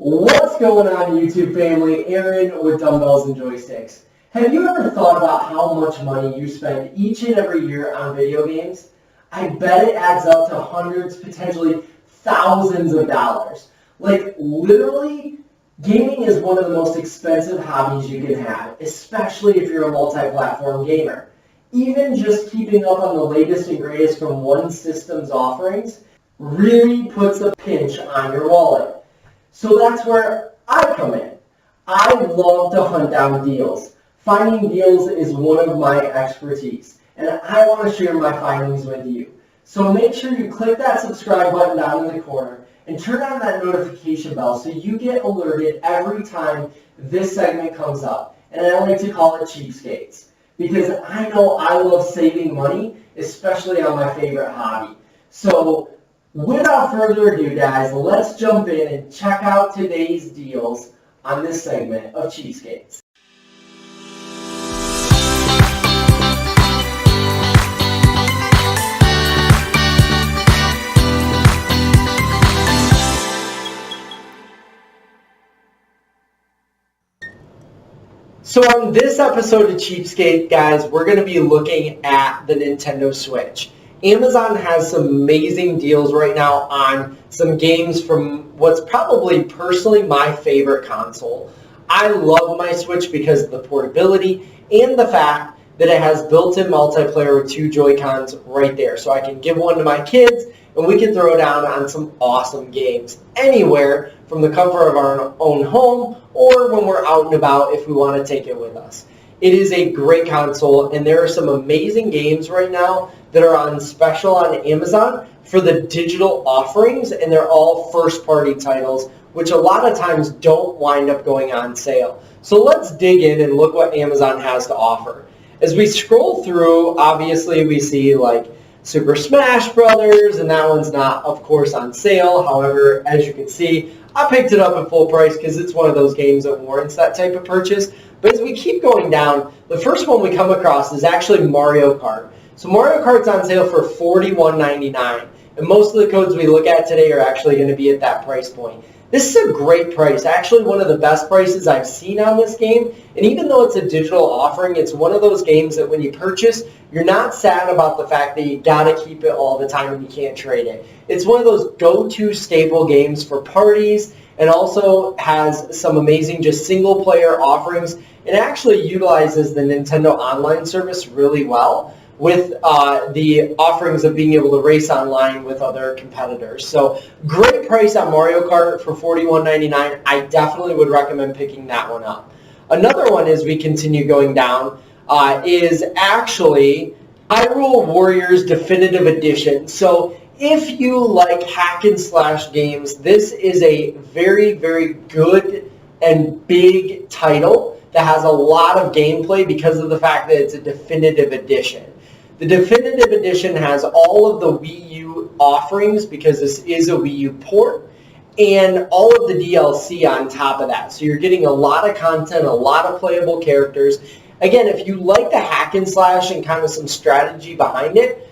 What's going on, YouTube family? Aaron with Dumbbells and Joysticks. Have you ever thought about how much money you spend each and every year on video games? I bet it adds up to hundreds, potentially thousands of dollars. Like literally, gaming is one of the most expensive hobbies you can have, especially if you're a multi-platform gamer. Even just keeping up on the latest and greatest from one system's offerings really puts a pinch on your wallet. So that's where I come in. I love to hunt down deals. Finding deals is one of my expertise, and I want to share my findings with you. So make sure you click that subscribe button down in the corner and turn on that notification bell so you get alerted every time this segment comes up. And I like to call it cheapskates, because I know I love saving money, especially on my favorite hobby. So without further ado, guys, let's jump in and check out today's deals on this segment of Cheapskates. So on this episode of Cheapskate, guys, we're going to be looking at the Nintendo Switch. Amazon has some amazing deals right now on some games from what's probably personally my favorite console. I love my Switch because of the portability and the fact that it has built-in multiplayer with two Joy-Cons right there. So I can give one to my kids and we can throw down on some awesome games anywhere from the comfort of our own home or when we're out and about if we want to take it with us. It is a great console, and there are some amazing games right now that are on special on Amazon for the digital offerings, and they're all first-party titles, which a lot of times don't wind up going on sale. So let's dig in and look what Amazon has to offer. As we scroll through, obviously we see like Super Smash Brothers, and that one's not, of course, on sale. However, as you can see, I picked it up at full price because it's one of those games that warrants that type of purchase. But as we keep going down, the first one we come across is actually Mario Kart. So Mario Kart's on sale for $41.99, and most of the codes we look at today are actually going to be at that price point. This is a great price, actually one of the best prices I've seen on this game, and even though it's a digital offering, it's one of those games that when you purchase, you're not sad about the fact that you gotta keep it all the time and you can't trade it. It's one of those go-to staple games for parties, and also has some amazing just single-player offerings, and actually utilizes the Nintendo Online service really well with the offerings of being able to race online with other competitors. So great price on Mario Kart for $41.99. I definitely would recommend picking that one up. Another one as we continue going down is actually Hyrule Warriors Definitive Edition. So if you like hack and slash games, this is a very, very good and big title that has a lot of gameplay because of the fact that it's a definitive edition. The Definitive Edition has all of the Wii U offerings because this is a Wii U port, and all of the DLC on top of that. So you're getting a lot of content, a lot of playable characters. Again, if you like the hack and slash and kind of some strategy behind it,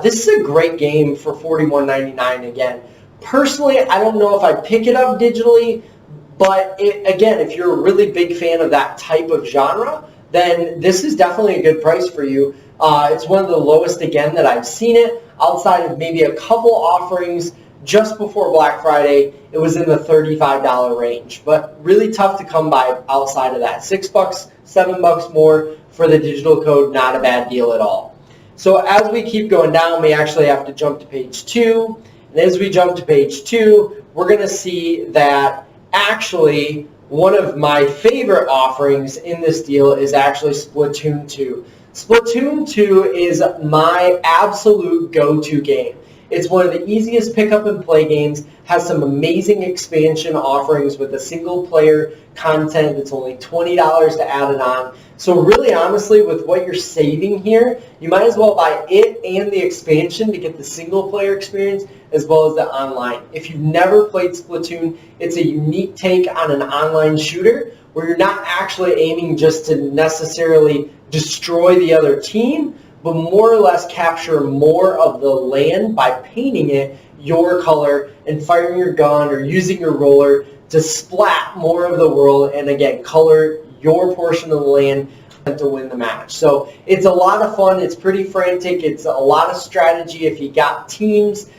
this is a great game for $41.99 again. Personally, I don't know if I'd pick it up digitally, but again, if you're a really big fan of that type of genre, then this is definitely a good price for you. It's one of the lowest, again, that I've seen it. Outside of maybe a couple offerings just before Black Friday, it was in the $35 range. But really tough to come by outside of that. $6, $7 more for the digital code, not a bad deal at all. So as we keep going down, we actually have to jump to page 2. And as we jump to page 2, we're going to see that actually one of my favorite offerings in this deal is actually Splatoon 2. Splatoon 2 is my absolute go-to game. It's one of the easiest pick-up and play games, has some amazing expansion offerings with a single-player content. It's only $20 to add it on. So really, honestly, with what you're saving here, you might as well buy it and the expansion to get the single-player experience as well as the online. If you've never played Splatoon, it's a unique take on an online shooter where you're not actually aiming just to necessarily destroy the other team, but more or less capture more of the land by painting it your color and firing your gun or using your roller to to splat more of the world and, again, color your portion of the land to win the match. So it's a lot of fun. It's pretty frantic. It's a lot of strategy. If you got teams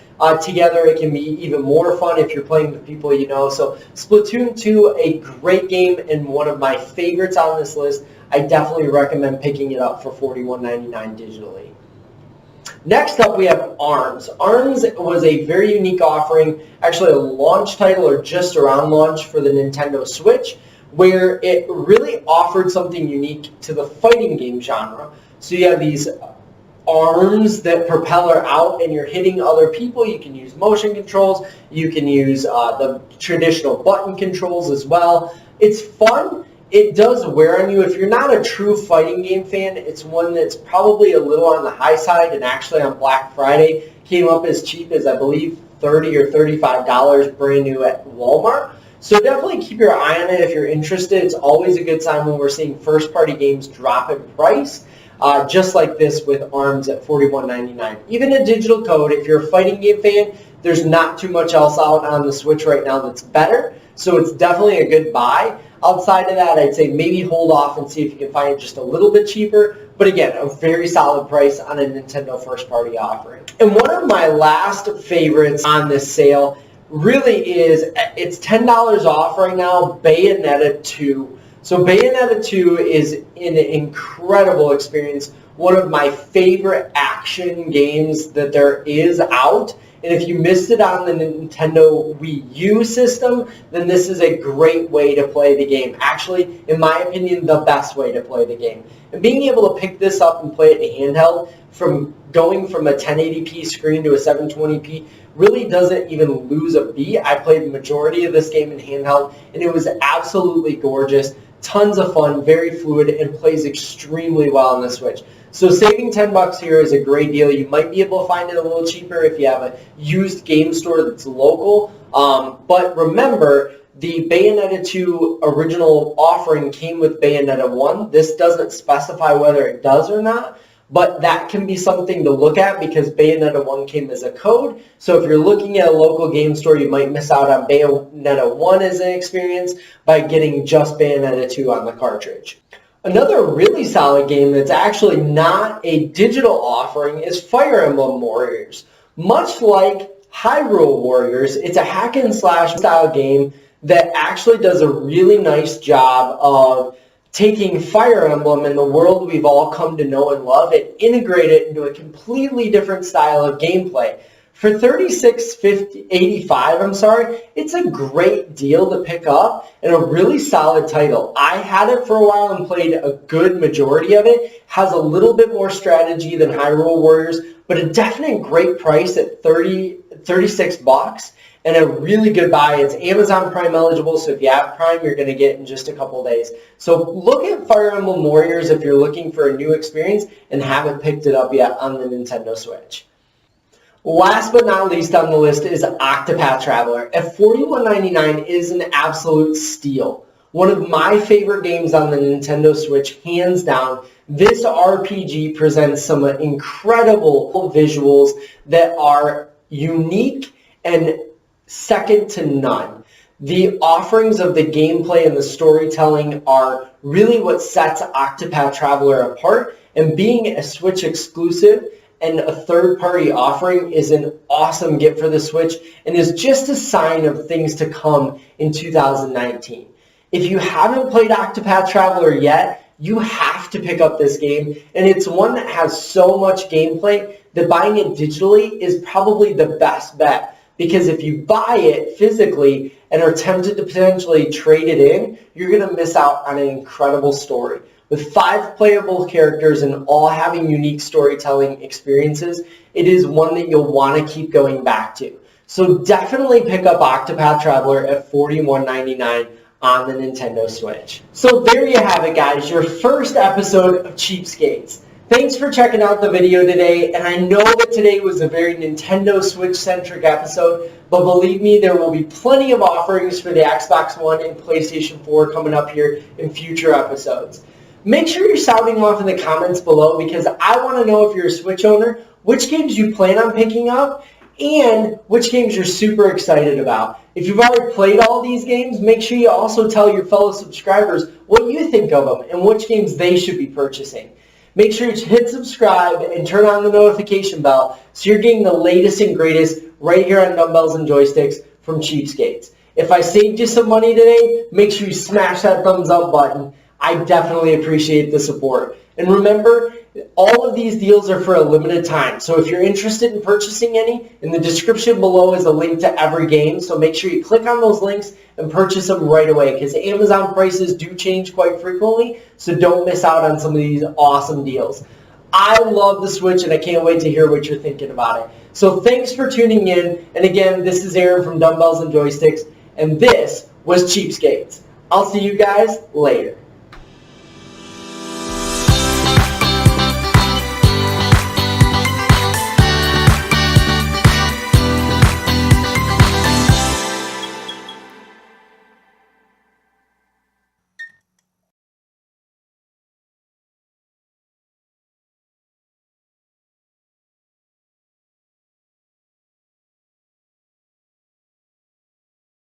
together, it can be even more fun if you're playing with people you know. So Splatoon 2, a great game and one of my favorites on this list. I definitely recommend picking it up for $41.99 digitally. Next up, we have ARMS. ARMS was a very unique offering, actually a launch title or just around launch for the Nintendo Switch, where it really offered something unique to the fighting game genre. So you have these arms that propeller out and you're hitting other people. You can use motion controls. You can use the traditional button controls as well. It's fun. It does wear on you. If you're not a true fighting game fan, it's one that's probably a little on the high side, and actually on Black Friday came up as cheap as, I believe, $30 or $35 brand new at Walmart. So definitely keep your eye on it if you're interested. It's always a good sign when we're seeing first-party games drop in price, just like this with ARMS at $41.99. Even a digital code, if you're a fighting game fan, there's not too much else out on the Switch right now that's better. So it's definitely a good buy. Outside of that, I'd say maybe hold off and see if you can find it just a little bit cheaper. But again, a very solid price on a Nintendo first-party offering. And one of my last favorites on this sale really is, it's $10 off right now, Bayonetta 2. So Bayonetta 2 is an incredible experience, one of my favorite action games that there is out. And if you missed it on the Nintendo Wii U system, then this is a great way to play the game. Actually, in my opinion, the best way to play the game. And being able to pick this up and play it in handheld, from going from a 1080p screen to a 720p, really doesn't even lose a beat. I played the majority of this game in handheld, and it was absolutely gorgeous. Tons of fun, very fluid, and plays extremely well on the Switch. So saving $10 here is a great deal. You might be able to find it a little cheaper if you have a used game store that's local. But remember, the Bayonetta 2 original offering came with Bayonetta 1. This doesn't specify whether it does or not, but that can be something to look at because Bayonetta 1 came as a code. So if you're looking at a local game store, you might miss out on Bayonetta 1 as an experience by getting just Bayonetta 2 on the cartridge. Another really solid game that's actually not a digital offering is Fire Emblem Warriors. Much like Hyrule Warriors, it's a hack and slash style game that actually does a really nice job of taking Fire Emblem and the world we've all come to know and love and integrate it into a completely different style of gameplay. For $36.85, it's a great deal to pick up and a really solid title. I had it for a while and played a good majority of it. Has a little bit more strategy than Hyrule Warriors, but a definite great price at $36 and a really good buy. It's Amazon Prime eligible, so if you have Prime, you're going to get it in just a couple days. So look at Fire Emblem Warriors if you're looking for a new experience and haven't picked it up yet on the Nintendo Switch. Last but not least on the list is Octopath Traveler. At $41.99 is an absolute steal. One of my favorite games on the Nintendo Switch, hands down. This RPG presents some incredible visuals that are unique and second to none. The offerings of the gameplay and the storytelling are really what sets Octopath Traveler apart, and being a Switch exclusive and a third-party offering is an awesome gift for the Switch and is just a sign of things to come in 2019. If you haven't played Octopath Traveler yet, you have to pick up this game, and it's one that has so much gameplay that buying it digitally is probably the best bet, because if you buy it physically and are tempted to potentially trade it in, you're going to miss out on an incredible story. With 5 playable characters and all having unique storytelling experiences, it is one that you'll want to keep going back to. So definitely pick up Octopath Traveler at $41.99 on the Nintendo Switch. So there you have it, guys, your first episode of Cheapskates. Thanks for checking out the video today, and I know that today was a very Nintendo Switch-centric episode, but believe me, there will be plenty of offerings for the Xbox One and PlayStation 4 coming up here in future episodes. Make sure you're sounding off in the comments below, because I want to know, if you're a Switch owner, which games you plan on picking up, and which games you're super excited about. If you've already played all these games, make sure you also tell your fellow subscribers what you think of them and which games they should be purchasing. Make sure you hit subscribe and turn on the notification bell so you're getting the latest and greatest right here on Dumbbells and Joysticks from Cheapskates. If I saved you some money today, make sure you smash that thumbs up button. I definitely appreciate the support. And remember, all of these deals are for a limited time. So if you're interested in purchasing any, in the description below is a link to every game. So make sure you click on those links and purchase them right away because Amazon prices do change quite frequently. So don't miss out on some of these awesome deals. I love the Switch and I can't wait to hear what you're thinking about it. So thanks for tuning in. And again, this is Aaron from Dumbbells and Joysticks. And this was Cheapskates. I'll see you guys later.